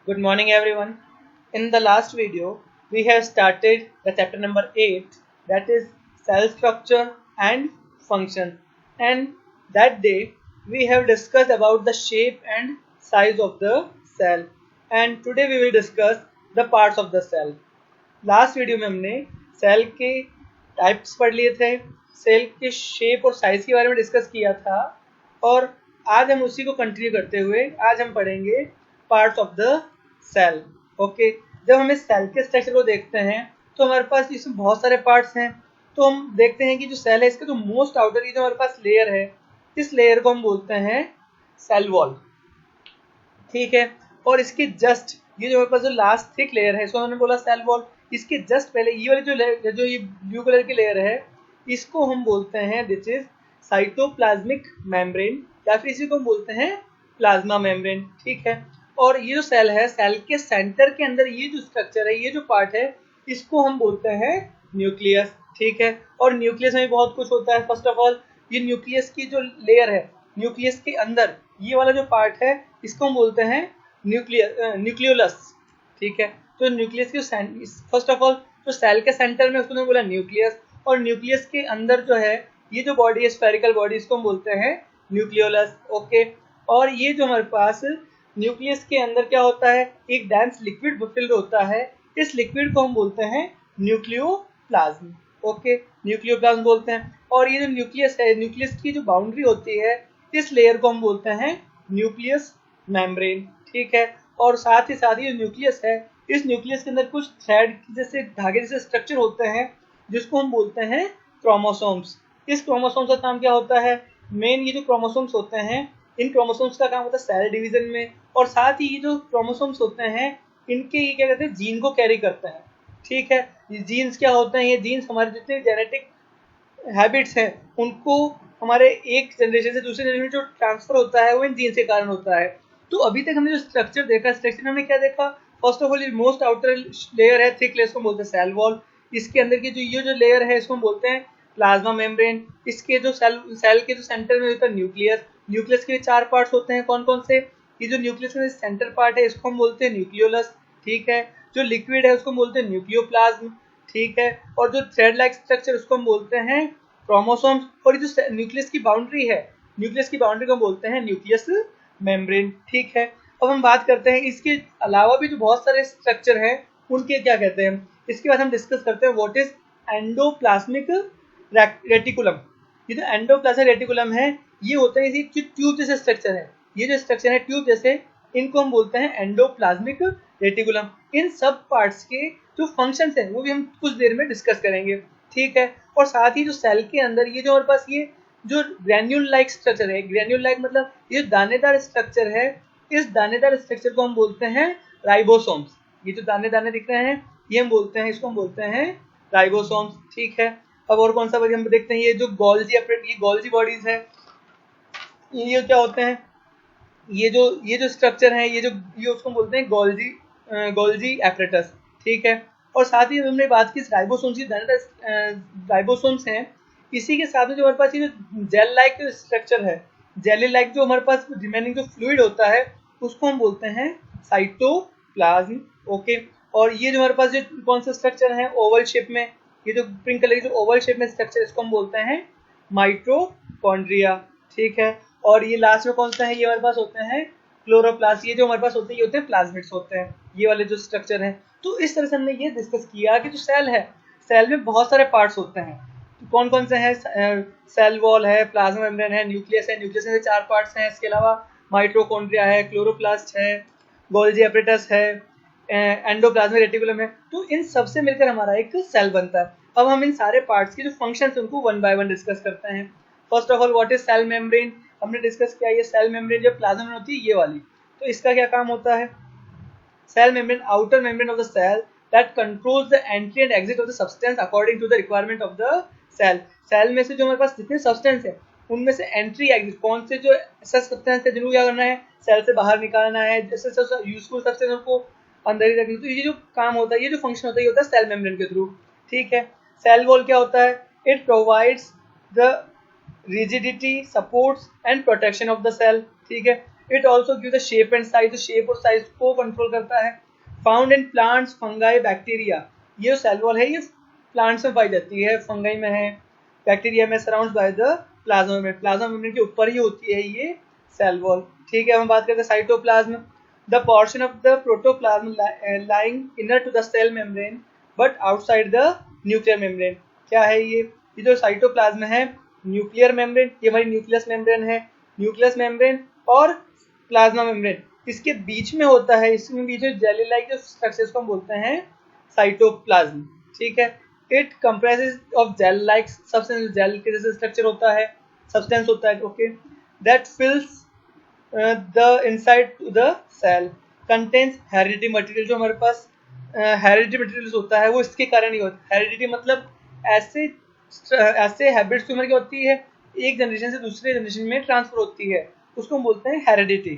Good morning, everyone. In the last video, we have started the chapter number 8, that is cell structure and function. And that day, we have discussed about the shape and size of the cell. And today we will discuss the parts of the cell. Last video में हमने cell के types पढ़ लिए थे, cell के shape और size के बारे में डिस्कस किया था, और आज हम उसी को कंटिन्यू करते हुए आज हम पढ़ेंगे parts of the cell. Okay, जब हम इस सेल के स्ट्रक्चर को देखते हैं तो हमारे पास इसमें बहुत सारे पार्ट्स हैं। तो हम देखते हैं कि जो सेल है इसका जो मोस्ट आउटर ये जो हमारे पास लेयर है, इस लेयर को हम बोलते हैं सेल वॉल। ठीक है, और इसके जस्ट ये जो हमारे पास जो लास्ट थिक लेयर है इसको हमने बोला सेल वॉल। इसके जस्ट पहले ये वाली जो ये ब्लू कलर की लेयर है इसको हम बोलते हैं दिस इज साइटोप्लाज्मिक मेम्ब्रेन, या फिर इसी को हम बोलते हैं प्लाज्मा मेम्ब्रेन। ठीक है, और ये जो सेल है, सेल के सेंटर के अंदर ये जो स्ट्रक्चर है, ये जो पार्ट है, इसको हम बोलते हैं न्यूक्लियस। ठीक है, और न्यूक्लियस में बहुत कुछ होता है। फर्स्ट ऑफ ऑल ये न्यूक्लियस की जो लेयर है, न्यूक्लियस के अंदर ये वाला जो पार्ट है इसको हम बोलते हैं न्यूक्लियोलस। ठीक है, तो न्यूक्लियस के फर्स्ट ऑफ ऑल जो सेल के सेंटर में उसको बोला न्यूक्लियस, और न्यूक्लियस के अंदर जो है ये जो बॉडी है, स्फेरिकल बॉडी, इसको हम बोलते हैं न्यूक्लियोलस। ओके, और ये जो हमारे पास न्यूक्लियस के अंदर क्या होता है, एक डेंस लिक्विड फिल्ड होता है। इस लिक्विड को हम बोलते हैं न्यूक्लियोप्लाज्म। ओके, न्यूक्लियोप्लाज्म बोलते हैं। और ये जो न्यूक्लियस है, न्यूक्लियस की जो बाउंड्री होती है, इस लेयर को हम बोलते हैं न्यूक्लियस मेम्ब्रेन। ठीक है, और साथ ही ये न्यूक्लियस है, इस न्यूक्लियस के अंदर कुछ थ्रेड जैसे धागे जैसे स्ट्रक्चर होते हैं जिसको हम बोलते हैं क्रोमोसोम्स। इस क्रोमोसोम्स का काम क्या होता है, मेन ये जो क्रोमोसोम्स होते हैं, इन क्रोमोसोम्स का काम होता है सेल डिवीजन में, और साथ ही ये जो क्रोमोसोम्स होते हैं इनके ये क्या कहते हैं, जीन को कैरी करते हैं। ठीक है, ये जीन्स क्या होते हैं, ये जीन्स हमारे जितने जेनेटिक हैबिट्स हैं उनको हमारे एक जनरेशन से दूसरे जनरेशन में जो ट्रांसफर होता है वो इन जीन्स के कारण होता है। तो अभी तक हमने जो स्ट्रक्चर देखा, स्ट्रक्चर में हमने क्या देखा, फर्स्ट ऑफ ऑल ये मोस्ट आउटर लेयर है, थिक लेयर को बोलते हैं सेल वॉल। इसके अंदर की जो ये जो लेयर है इसको हम बोलते हैं प्लाज्मा मेम्ब्रेन। इसके जो सेल के जो सेंटर में होता है न्यूक्लियस। न्यूक्लियस के 4 पार्ट्स होते हैं, कौन कौन से, ये जो न्यूक्लियस में सेंटर पार्ट है इसको हम बोलते हैं न्यूक्लियोलस। ठीक है, जो लिक्विड है उसको हम बोलते हैं न्यूक्लियोप्लाज्म। ठीक है, और जो थ्रेड लाइक स्ट्रक्चर उसको हम बोलते हैं क्रोमोसोम्स। और ये जो न्यूक्लियस की बाउंड्री है, न्यूक्लियस की बाउंड्री को बोलते हैं न्यूक्लियस मेम्ब्रेन। ठीक है, अब हम बात करते हैं इसके अलावा भी जो बहुत सारे स्ट्रक्चर हैं उनके क्या कहते हैं। इसके बाद हम डिस्कस करते हैं व्हाट इज एंडोप्लाज्मिक रेटिकुलम। ये जो एंडोप्लाज्मिक रेटिकुलम है ये होता है इसी ट्यूब जैसे स्ट्रक्चर है, ये जो स्ट्रक्चर है ट्यूब जैसे, इनको हम बोलते हैं एंडोप्लाज्मिक रेटिकुलम। इन सब पार्ट्स के जो फंक्शंस हैं वो भी हम कुछ देर में डिस्कस करेंगे। ठीक है, और साथ ही जो सेल के अंदर ये जो हमारे पास ये जो ग्रैन्यूल लाइक स्ट्रक्चर है, ग्रैन्यूल लाइक मतलब ये दानेदार स्ट्रक्चर है, इस दानेदार स्ट्रक्चर को हम बोलते हैं राइबोसोम्स। ये जो दाने दाने दिख रहे हैं ये हम बोलते हैं, इसको हम बोलते हैं राइबोसोम्स। ठीक है, अब और कौन सा हम देखते हैं, ये जो गोल्जी बॉडीज है, ये क्या होते हैं, ये जो स्ट्रक्चर है, ये उसको बोलते हैं गोल्जी एपरेटस। ठीक है, और साथ ही हमने बात की राइबोसोम्स की, राइबोसोम्स हैं। इसी के साथ में जो हमारे पास ये जो जेल लाइक स्ट्रक्चर है, जेली लाइक जो हमारे पास रिमेनिंग जो फ्लूइड होता है उसको हम बोलते हैं साइटोप्लाज्म। ओके, और ये जो हमारे पास जो कौन सा स्ट्रक्चर है ओवल शेप में, ये जो पिंक कलर की जो ओवल शेप में स्ट्रक्चर, इसको हम बोलते हैं माइटोकॉन्ड्रिया। ठीक है, और ये लास्ट में कौन सा है, ये हमारे पास होते हैं क्लोरोप्लास्ट। ये जो हमारे पास होते हैं ये होते हैं प्लाज्मिड्स होते हैं, ये वाले जो स्ट्रक्चर हैं। तो इस तरह से हमने ये डिस्कस किया कि जो सेल है, सेल में बहुत सारे पार्ट्स होते हैं। तो कौन कौन से हैं, सेल वॉल है, प्लाज्मा मेम्ब्रेन है, न्यूक्लियस है, न्यूक्लियस में 4 पार्ट्स हैं। इसके अलावा माइटोकॉन्ड्रिया है, क्लोरोप्लास्ट है, गोल्जी एपरेटस है, एंडोप्लाज्मिक रेटिकुलम है। तो इन सबसे मिलकर हमारा एक सेल बनता है। अब हम इन सारे पार्ट्स के जो फंक्शंस हैं उनको वन बाय वन डिस्कस करते हैं। First of all what is cell membrane, हमने डिस्कस किया ये सेल मेम्ब्रेन जब प्लाज्मा में होती है ये वाली, तो इसका क्या काम होता है, cell membrane outer membrane of the cell that controls the entry and exit of the substance according to the requirement of the cell. Cell में से जो हमारे पास जितने सब्सटेंस है उनमें से एंट्री एग्जिट कौन से जो ऐसा सब्सटेंस है जिनको क्या करना है, सेल से बाहर निकालना है, जैसे यूजफुल सब्सटेंस को अंदर ही रखना। तो ये जो काम होता है, ये जो फंक्शन होता है, ये होता है सेल मेम्ब्रेन के थ्रू। ठीक है, सेल वॉल क्या होता है, it provides the rigidity, supports and protection of the cell. ठीक है, it also give the shape and size, shape और साइज को कंट्रोल करता है। Found in plants, fungi, bacteria, ये सेल वॉल है ये प्लांट्स में पाई जाती है, फंगाई में है, बैक्टीरिया में, surround by the plasma membrane, plasma membrane के ऊपर ही होती है ये सेल वॉल। ठीक है, हम बात करते हैं cytoplasm, the portion of the protoplasm lying inner to the cell membrane but outside the nuclear membrane. क्या है ये जो साइटोप्लाज्म है, न्यूक्लियर मेम्ब्रेन, ये हमारी न्यूक्लियस मेम्ब्रेन है, न्यूक्लियस मेम्ब्रेन और प्लाज्मा मेम्ब्रेन इसके बीच में होता है, इसमें बीच में जेली लाइक जो स्ट्रक्चर्स को हम बोलते हैं साइटोप्लाज्म। ठीक है, it comprises of gel like substance, gel के जैसे स्ट्रक्चर होता है, सब्सटेंस होता है, okay, that fills the inside to the cell, contains heredity material, जो हमारे पास हेरिडिटी मटेरियल होता है वो इसके कारण ही होता है। हेरिडिटी मतलब ऐसे हैबिट्स उम्र की होती है, एक जनरेशन से दूसरे जनरेशन में ट्रांसफर होती है, उसको हम बोलते हैं हेरिडिटी।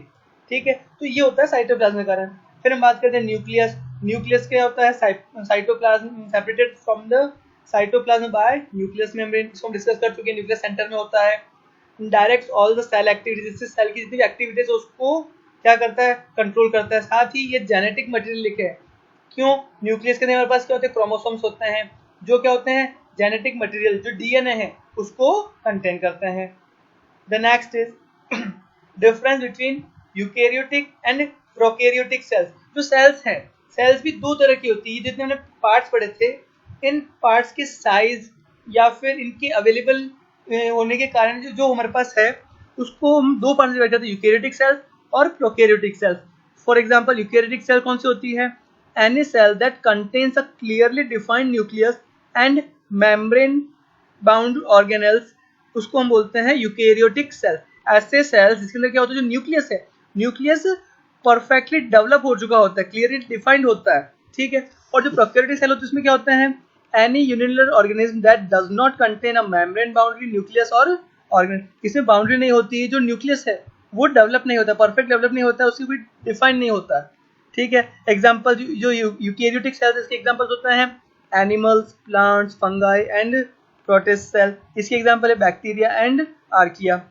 ठीक है, तो ये होता है साइटोप्लाज्म के कारण। फिर हम बात करते हैं न्यूक्लियस। न्यूक्लियस क्या होता है, cytoplasm separated from the cytoplasm bye nucleus membrane, इसको हम डिस्कस कर चुके हैं, न्यूक्लियस सेंटर में होता है, direct all the cell activities, इससे सेल की जितनी भी एक्टिविटीज है उसको क्या करता है, कंट्रोल करता है। साथ ही ये जेनेटिक मटेरियल लिखे है, क्यों, न्यूक्लियस के अंदर हमारे पास क्या होते हैं, क्रोमोसोम्स होते हैं, जो क्या होते हैं, जेनेटिक मटेरियल, जो डीएनए है उसको कंटेन करते हैं। The next is difference between eukaryotic and prokaryotic cells. जो सेल्स हैं, सेल्स भी दो तरह की होती है, जितने हमने पार्ट्स पढ़े थे, इन पार्ट्स के साइज या फिर इनके अवेलेबल होने के कारण जो हमारे पास है उसको हम दो पार्ट में बैठे थे, यूकेरियोटिक सेल्स और prokaryotic cells. For example eukaryotic cell कौन सी होती है, any cell that contains a clearly defined nucleus and membrane bound organelles, उसको हम बोलते हैं यूकेरियोटिक सेल। ऐसे सेल्स जिसके अंदर क्या होता है, जो न्यूक्लियस है, न्यूक्लियस परफेक्टली डेवलप हो चुका होता है, क्लियरली डिफाइंड होता है। ठीक है, और जो प्रोकैरियोटिक सेल होती है उसमें क्या होता है, any unicellular organism that does not contain a membrane boundary nucleus और ऑर्गेन, इसमें बाउंड्री नहीं होती है, जो न्यूक्लियस है वो डेवलप नहीं होता, परफेक्ट डेवलप नहीं होता, उसकी कोई डिफाइन नहीं होता है। ठीक है, एग्जाम्पल जो यूकेरियोटिक सेल्स, इसके एग्जाम्पल्स होते हैं animals, plants, fungi and protist cell, इसके एग्जाम्पल है बैक्टीरिया एंड आर्किया।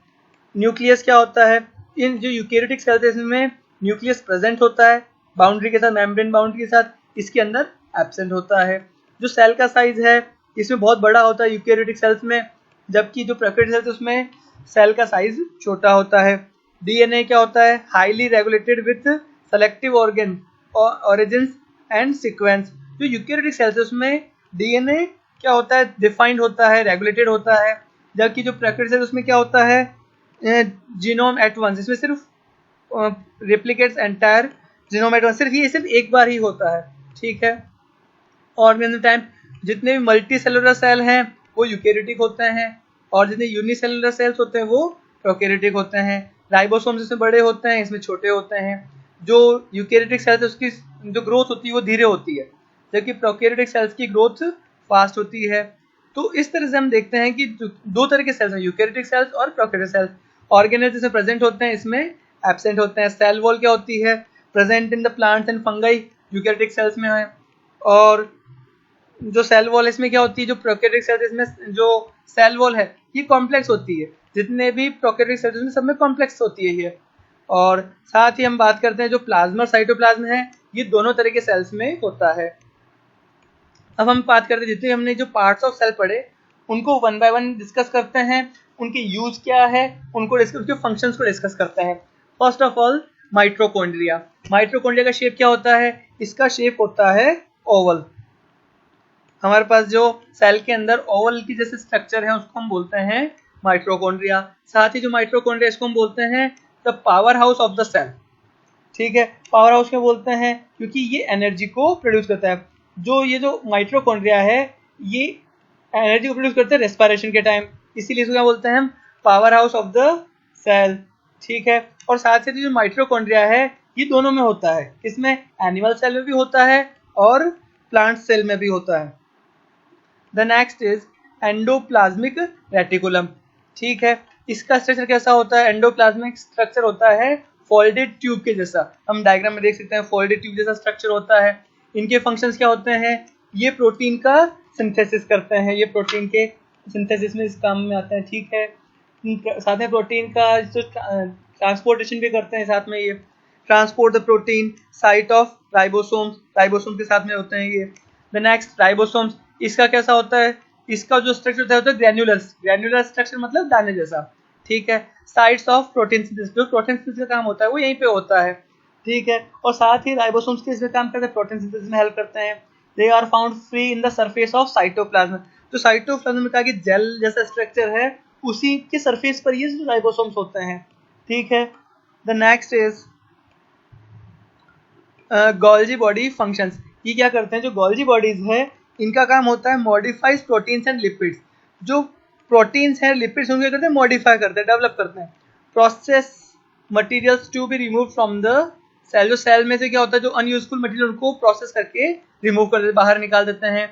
न्यूक्लियस क्या होता है, इन जो यूकेरियोटिक सेल्स है इसमें न्यूक्लियस प्रेजेंट होता है बाउंड्री के साथ, मेम्ब्रेन बाउंड्री के साथ, इसके अंदर एब्सेंट होता है। जो सेल का साइज है इसमें बहुत बड़ा होता है यूकेरियोटिक सेल्स में, जबकि जो प्रोकैरियोटिक सेल्स उसमें सेल का साइज छोटा होता है। डीएनए क्या होता है, highly regulated with selective organ origins and sequence. जो यूकेरियोटिक सेल्स है उसमें डीएनए क्या होता है, डिफाइंड होता है, रेगुलेटेड होता है, जबकि जो प्रोकैरियोटिक सेल्स उसमें क्या होता है, जीनोम एट वंस, इसमें सिर्फ replicates entire genome at once, सिर्फ एक बार ही होता है। ठीक है, ऑर्गेनिज्म टाइप, जितने भी मल्टी सेलुलर सेल हैं वो यूकेरियोटिक होते हैं, और जितने यूनिसेलुलर सेल्स होते हैं वो प्रोकैरियोटिक होते हैं। राइबोसोम्स इसमें बड़े होते हैं, इसमें छोटे होते हैं। जो यूकेरियोटिक सेल्स है उसकी जो ग्रोथ होती है वो धीरे होती है, जबकि प्रोकैरियोटिक सेल्स की ग्रोथ फास्ट होती है। तो इस तरह से हम देखते हैं कि दो तरह के सेल्स हैं, यूकेरियोटिक सेल्स और प्रोकैरियोटिक सेल्स। ऑर्गेनेल्स इसमें प्रेजेंट होते हैं, इसमें एब्सेंट होते हैं। सेल वॉल क्या होती है, present in the plants and fungi, eukaryotic sales में है। और जो सेल वॉल इसमें क्या होती है, जो प्रोकैरियोटिक सेल्स इसमें जो सेल वॉल है ये कॉम्प्लेक्स होती है, जितने भी प्रोकैरियोटिक सेल्स में सब में कॉम्प्लेक्स होती है ये। और साथ ही हम बात करते हैं जो प्लाज्मा साइटोप्लाज्म है, ये दोनों तरह के सेल्स में होता है। अब हम बात करते हैं, जितने हमने जो पार्ट्स ऑफ सेल पढ़े उनको वन बाय वन डिस्कस करते हैं, उनके यूज क्या है उनको डिस्कस, उनके फंक्शंस को डिस्कस करते हैं। First of all mitochondria. Mitochondria का शेप क्या होता है, इसका शेप होता है ओवल। हमारे पास जो सेल के अंदर ओवल की जैसे स्ट्रक्चर है उसको हम बोलते हैं माइटोकॉन्ड्रिया। साथ ही जो माइटोकॉन्ड्रिया इसको हम बोलते हैं the powerhouse of the cell. ठीक है, पावर हाउस में बोलते हैं क्योंकि ये एनर्जी को प्रोड्यूस करता है। जो माइटोकॉन्ड्रिया है ये एनर्जी को प्रोड्यूस करते हैं रेस्पिरेशन के टाइम, इसीलिए इसको क्या बोलते हैं हम, powerhouse of the cell. ठीक है, और साथ ही जो माइटोकॉन्ड्रिया है ये दोनों में होता है, इसमें एनिमल सेल में भी होता है और प्लांट सेल में भी होता है। The next is endoplasmic reticulum. ठीक है, इसका स्ट्रक्चर कैसा होता है, एंडोप्लाज्मिक स्ट्रक्चर होता है फोल्डेड ट्यूब के जैसा, हम डायग्राम में देख सकते हैं फोल्डेड ट्यूब जैसा स्ट्रक्चर होता है। इनके फंक्शंस क्या होते हैं, ये प्रोटीन का सिंथेसिस करते हैं, ये प्रोटीन के सिंथेसिस में इस काम में आते हैं। ठीक है, साथ में प्रोटीन का जो ट्रांसपोर्टेशन भी करते हैं साथ में ये, transport the protein, site of ribosomes, ribosome के साथ में होते हैं ये। द नेक्स्ट राइबोसोम्स, इसका कैसा होता है, इसका जो स्ट्रक्चर होता है ग्रैन्युलर, ग्रैन्युलर स्ट्रक्चर मतलब दाने जैसा, ठीक है। साइट्स ऑफ प्रोटीन सिंथेसिस, जो प्रोटीन सिंथेसिस का काम होता है वो यहीं पे होता है, ठीक है। और साथ ही राइबोसोम्स के इसमें काम करते हैं, प्रोटीन सिंथेसिस में हेल्प करते हैं। They are found free in the surface of cytoplasm, तो साइटोप्लाज्म में कहा कि जेल जैसा स्ट्रक्चर है उसी के सरफेस पर ये राइबोसोम्स होते हैं, ठीक है। The next is Golgi body functions, ये क्या करते हैं, जो गोल्जी बॉडीज है इनका काम होता है मॉडिफाइज प्रोटीन्स एंड लिपिड्स, जो प्रोटीन्स हैं लिपिड्स उनको क्या करते हैं, मॉडिफाई करते हैं, डेवलप करते हैं। Process materials to be remove from the cell, जो सेल में से क्या होता है जो अनयूजफुल मटेरियल उनको प्रोसेस करके रिमूव कर देते, बाहर निकाल देते हैं।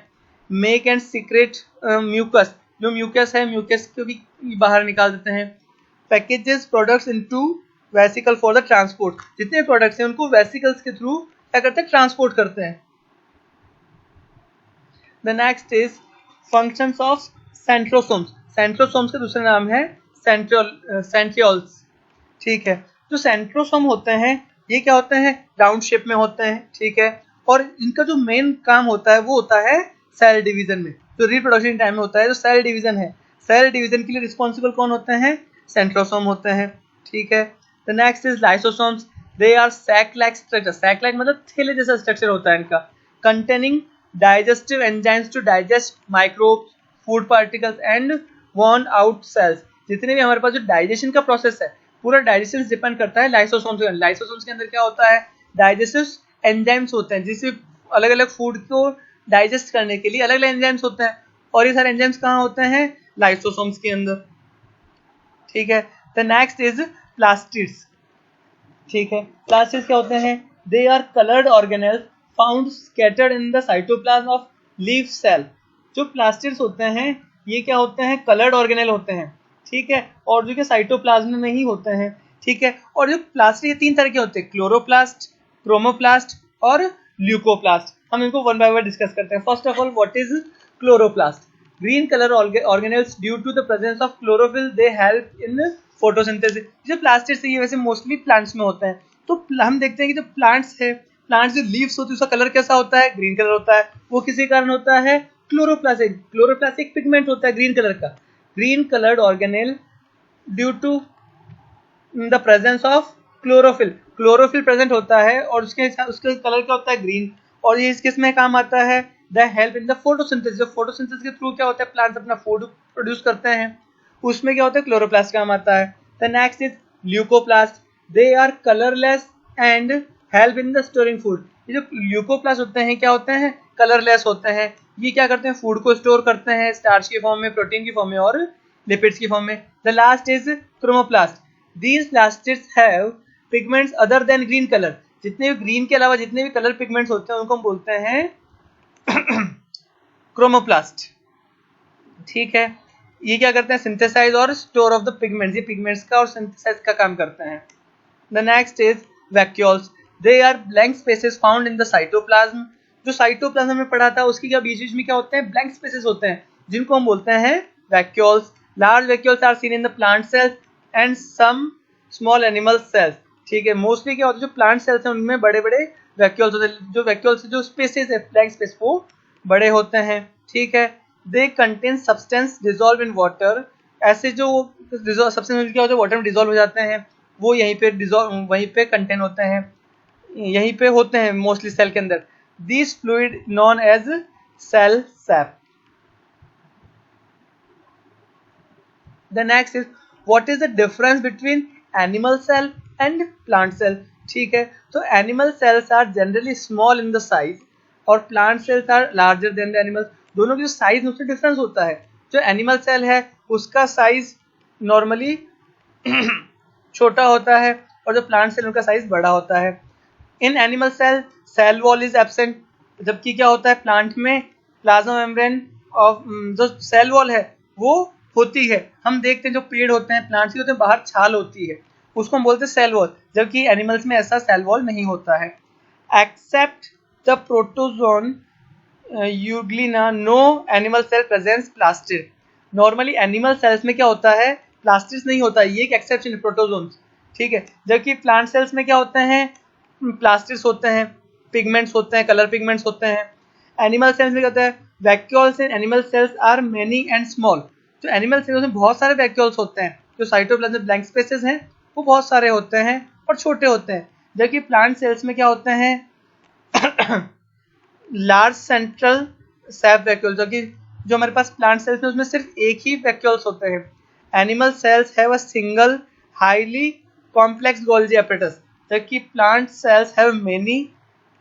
मेक एंड सीक्रेट म्यूकस, जो म्यूकस है म्यूकस को भी बाहर निकाल देते हैं। Packages products into vesicle for the transport, जितने प्रोडक्ट्स हैं उनको वेसिकल्स के थ्रू क्या करते हैं, ट्रांसपोर्ट करते हैं। The next is functions of centrosomes, centrosomes का दूसरा नाम है सेंट्रियोल्स, ठीक है। जो सेंट्रोसोम होते हैं ये क्या होते हैं, राउंड शेप में होते हैं, ठीक है। और इनका जो मेन काम होता है वो होता है सेल डिवीजन में, जो रिप्रोडक्शन टाइम में होता है, जो सेल डिवीजन है, सेल डिवीजन के लिए रिस्पॉन्सिबल कौन होते हैं, सेंट्रोसोम होते हैं, ठीक है। The next is lysosomes, they are sac like structure, sac like मतलब थैले जैसा स्ट्रक्चर होता है इनका, containing digestive enzymes to digest microbes, food particles and worn out cells, जितने भी हमारे पास जो डाइजेशन का प्रोसेस है पूरा डाइजेशन डिपेंड करता है लाइसोसोम्स के, लाइसोसोम्स के अंदर क्या होता है, डाइजेस्टिव एंजाइम्स होते हैं, जिससे अलग अलग फूड को डाइजेस्ट करने के लिए अलग अलग एंजाइम्स होते हैं, और ये सारे एंजाइम्स कहाँ होते हैं, लाइसोसोम्स के अंदर, ठीक है। द नेक्स्ट इज प्लास्टिड्स, ठीक है। प्लास्टिड्स क्या होते हैं, they are coloured organelles found scattered in the cytoplasm of leaf cell, जो प्लास्टिड्स होते हैं ये क्या होते हैं, कलर्ड ऑर्गेनेल होते हैं, ठीक है, और जो कि साइटोप्लाज्म में नहीं होते हैं, ठीक है। और जो प्लास्टिड तीन तरह के होते हैं, क्लोरोप्लास्ट, क्रोमोप्लास्ट और ल्यूकोप्लास्ट, हम इनको वन बाय वन डिस्कस करते हैं। First of all what is chloroplast, green colour organelles due to the presence of chlorophyll, they help in photosynthesis, जो प्लास्टिड्स है ये वैसे मोस्टली प्लांट्स में होते हैं, तो हम देखते हैं कि जो प्लांट्स है, प्लांट्स जो लीव्स होती है उसका कलर कैसा होता है, ग्रीन कलर होता है, वो किसी कारण होता है, क्लोरोप्लास्ट, क्लोरोप्लास्ट एक पिगमेंट होता है ग्रीन कलर का, green coloured organelle due to the presence of chlorophyll, chlorophyll present होता है और उसके कलर क्या होता है, ग्रीन, और ये किस में काम आता है, the help in the photosynthesis, जो फोटोसिंथेसिस के थ्रू क्या होता है प्लांट्स अपना फूड प्रोड्यूस करते हैं, उसमें क्या होता है, क्लोरोप्लास्ट काम आता है। The next is leucoplast, they are colourless and help in the storing food, ये जो ल्यूकोप्लास्ट होते हैं क्या होते हैं, कलरलेस होते हैं, ये क्या करते हैं, फूड को स्टोर करते हैं स्टार्च के फॉर्म में, प्रोटीन की फॉर्म में और लिपिड्स की फॉर्म में। The last is chromoplast, these plastids have pigments other than green colour, जितने भी ग्रीन के अलावा जितने भी कलर पिगमेंट्स होते हैं उनको हम बोलते हैं क्रोमोप्लास्ट, ठीक है। ये क्या करते हैं, सिंथेसाइज और स्टोर ऑफ द पिगमेंट्स, ये पिगमेंट्स का और सिंथेसाइज का काम करते हैं। The next is vacuoles, they are blank spaces found in the cytoplasm, जो साइटोप्लाज्म में पढ़ा था उसकी क्या बीच बीच में क्या होते हैं, ब्लैंक स्पेसेस होते हैं, जिनको हम बोलते हैं vacuoles. Large vacuoles are seen in the plant cells and some small animal cells, ठीक है। मोस्टली क्या होता है, जो प्लांट सेल्स हैं उनमें बड़े बड़े वैक्यूल्स होते हैं, जो वैक्यूल्स जो स्पेसेस है ब्लैंक स्पेस वो बड़े होते हैं, ठीक है। They contain substance dissolve in water, ऐसे जो सब्सटेंस क्या होते हैं वाटर में डिजोल्व हो जाते हैं, वो यहीं पे डिजोल्व वहीं पे कंटेन होते हैं, यहीं पे होते हैं मोस्टली सेल के अंदर। This fluid known as cell sap. The next is what is the difference between animal cell and plant cell, ठीक है। तो animal cells are generally small in the size और plant cells are larger than the animals, दोनों की जो size उसमें difference होता है। जो एनिमल सेल है उसका साइज नॉर्मली छोटा होता है और जो प्लांट सेल उनका साइज बड़ा होता है। In animal cell cell wall is absent, जबकि क्या होता है प्लांट में प्लाज्मा मेम्ब्रेन ऑफ जो सेल वॉल है वो होती है, हम देखते हैं जो पेड़ होते हैं प्लांट्स के होते हैं बाहर छाल होती है, उसको हम बोलते हैं सेल वॉल, जबकि एनिमल्स में ऐसा सेल वॉल नहीं होता है। Except the protozoan euglena no animal cell presence plastid, normally animal cells में क्या होता है प्लास्टिड्स नहीं होता है, ये एक एक्सेप्शन है प्रोटोजोन्स, ठीक है। जबकि प्लांट सेल्स में क्या होते हैं, प्लास्टिड्स होते हैं, पिगमेंट्स होते हैं, कलर पिगमेंट्स होते हैं। एनिमल सेल्स में क्या होता है, vacuoles in animal cells are many and small. तो एनिमल सेल्स में बहुत सारे वैक्यूल्स होते हैं, जो साइटोप्लाज्म ब्लैंक स्पेसेस हैं वो बहुत सारे होते हैं और छोटे होते हैं। जबकि प्लांट सेल्स में क्या होते हैं, लार्ज सेंट्रल सैप वैक्यूल, जो हमारे पास प्लांट सेल्स में उसमें सिर्फ एक ही वैक्यूल्स होते हैं। Animal cells have a single highly complex Golgi apparatus, जबकि plant cells have many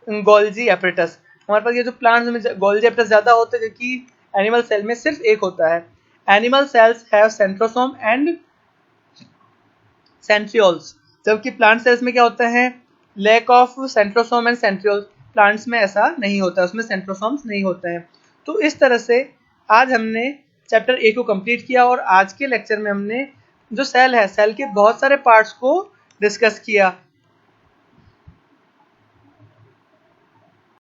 Golgi apparatus. हमारे पास ये जो प्लांट्स में गोल्जी एपरेटस ज्यादा होते हैं, जबकि एनिमल सेल में सिर्फ एक होता है। Animal cells have centrosome and centrioles, जबकि प्लांट सेल्स में क्या होता है, lack of centrosome and centrioles. Plants में ऐसा नहीं होता, उसमें सेंट्रोसोम्स नहीं होते हैं। तो इस तरह से आज हमने चैप्टर ए को कंप्लीट किया और आज के लेक्चर में हमने जो सेल है, सेल के बहुत सारे पार्ट्स को डिस्कस किया।